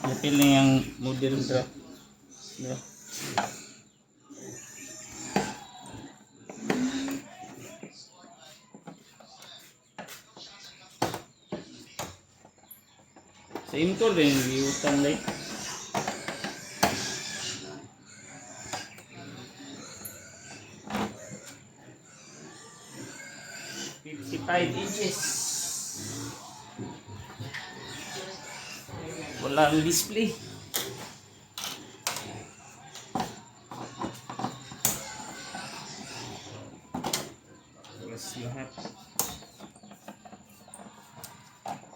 Napil na yung model bro. Bro. Sa import din, giutang day. $55. Walang display. Walas lahat.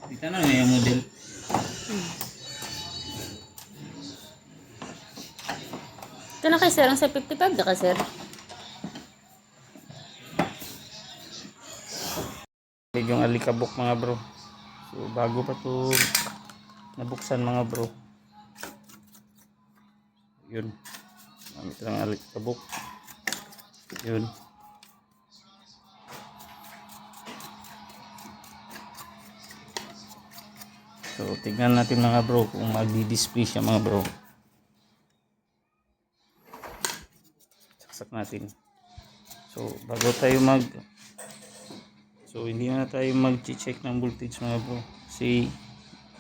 Dito na may model. Ito na kay sir, ang sa 55 na ka sir. Yung alikabok mga bro. So bago pa to nabuksan mga bro. Yun. Ito ang alikabok. Yun. So tignan natin mga bro kung magdi-display siya mga bro. Saksak natin. So bago tayo hindi na tayo mag-check ng voltage mga bro. Kasi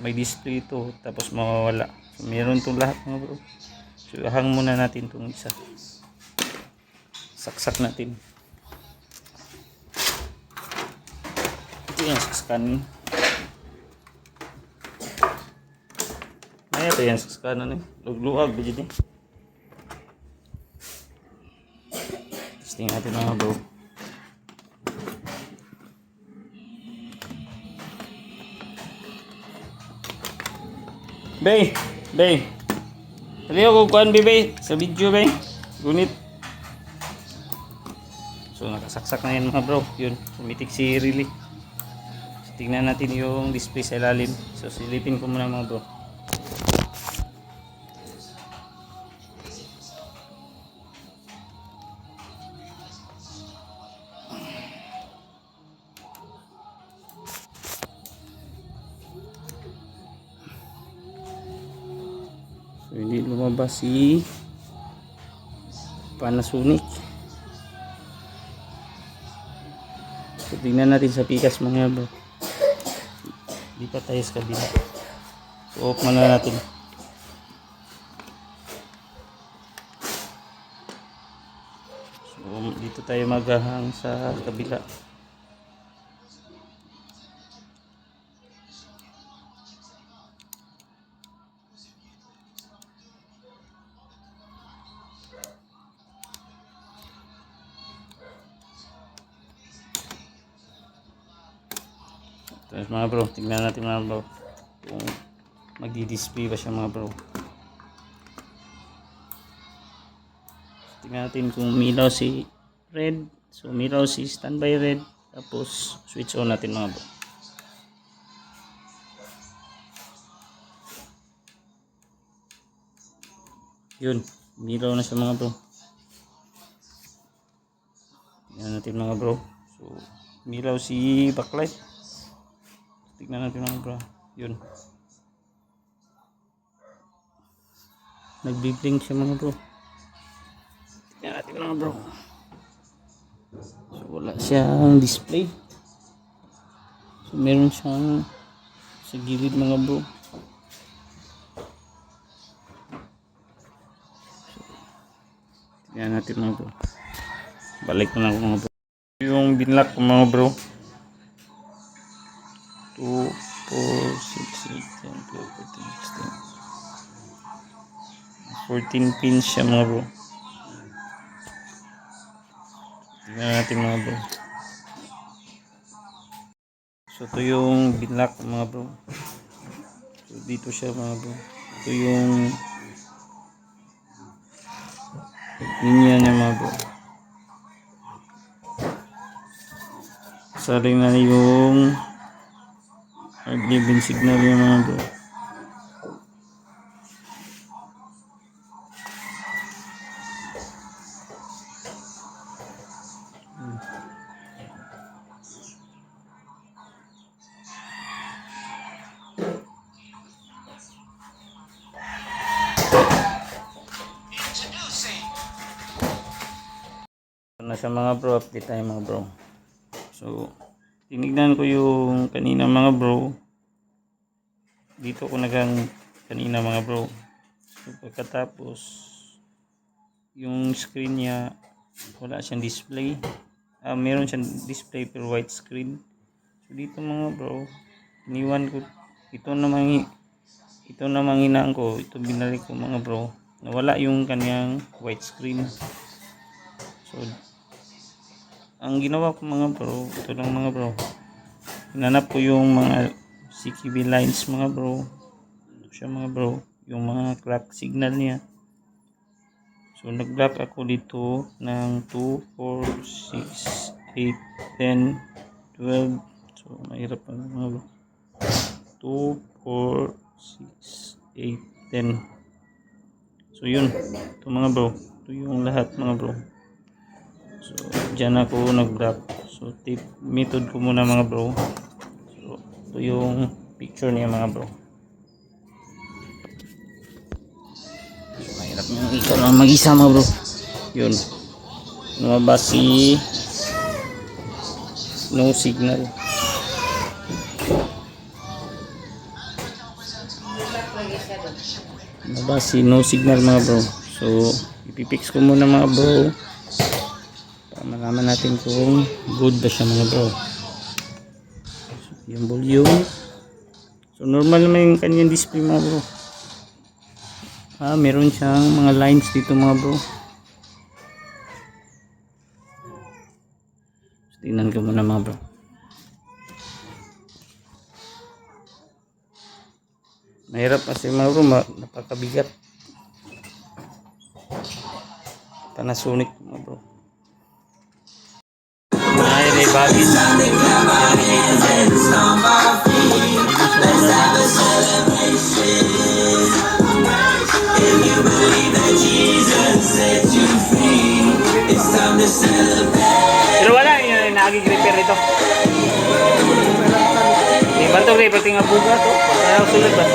may display ito tapos mawawala. So meron itong lahat mga bro. So hang muna natin itong isa. Saksak natin. Ito yung saksakan. Ito yan saksakan eh. Lugluag ba dyan eh. Testing natin mga bro. Bay! Dali ako kuhan bay sa video bay. Gunit. So nakasaksak na yan mga bro. Yun. Sumitik si relay. So, tingnan natin yung display sa ilalim. So silipin ko muna mga bro. So hindi lumabas si Panasonic. So tingnan natin sa pikas mga bro. Di pa tayo sa kabila. So off muna natin. So dito tayo maghahang sa kabila. Tapos mga bro, tignan natin mga bro kung magdi-display ba siya mga bro. Tignan natin kung umilaw si red. So umilaw si standby red. Tapos switch on natin mga bro. Yun, umilaw na siya mga bro. Tignan natin mga bro. So umilaw si backlight. Tignan natin mga bro. Yun. Nagbi-blink siya mga bro. Tignan natin mga bro. So wala siyang display. So meron siyang sa gilid mga bro. So, tignan natin mga bro. Balik na lang mga bro. Yung binlock ko mga bro. 2, 4, 6, 8, 10, 12, 13, 14 pins siya mga bro. Tignan natin mga bro. So ito yung binlock mga bro. So dito siya mga bro. Ito yung linya niya mga bro. Saring na yung nag-living signal yung mga bro. Na sa mga bro, update tayo mga bro. So, tinignan ko yung kanina mga bro. Dito ko nagang kanina mga bro. So, pagkatapos, yung screen niya, wala siyang display. Meron siyang display pero white screen. So, dito mga bro, iniwan ko. Ito namang hinaan ko. Ito binalik ko mga bro. Nawala yung kanyang white screen. So, ang ginawa ko mga bro, ito lang mga bro. Hinanap ko yung mga CQB lines mga bro. Ito siya mga bro. Yung mga clock signal niya. So nag-block ako dito ng 2, 4, 6, 8, 10, 12. So mahirap pa mga bro. 2, 4, 6, 8, 10. So yun. Ito mga bro. Ito yung lahat mga bro. So, dyan ako nag-block. So, tip method ko muna mga bro. So, ito yung picture niya mga bro. So, mahirap nyo ikaw lang mag-isa mga bro. Yun. Lumabas si no signal. Lumabas si no signal mga bro. So, ipipix ko muna mga bro. Malaman natin kung good ba siya mga bro. So, yung volume. So normal naman yung kanyang display mga bro. Meron siyang mga lines dito mga bro. So, tingnan ko muna mga bro. Mahirap kasi mga bro, napakabigat. Panasonic mga bro. May bagis. Pero wala yung nagig-repair ito. Di ba ito repair tinggal buga to? Para sulit ba?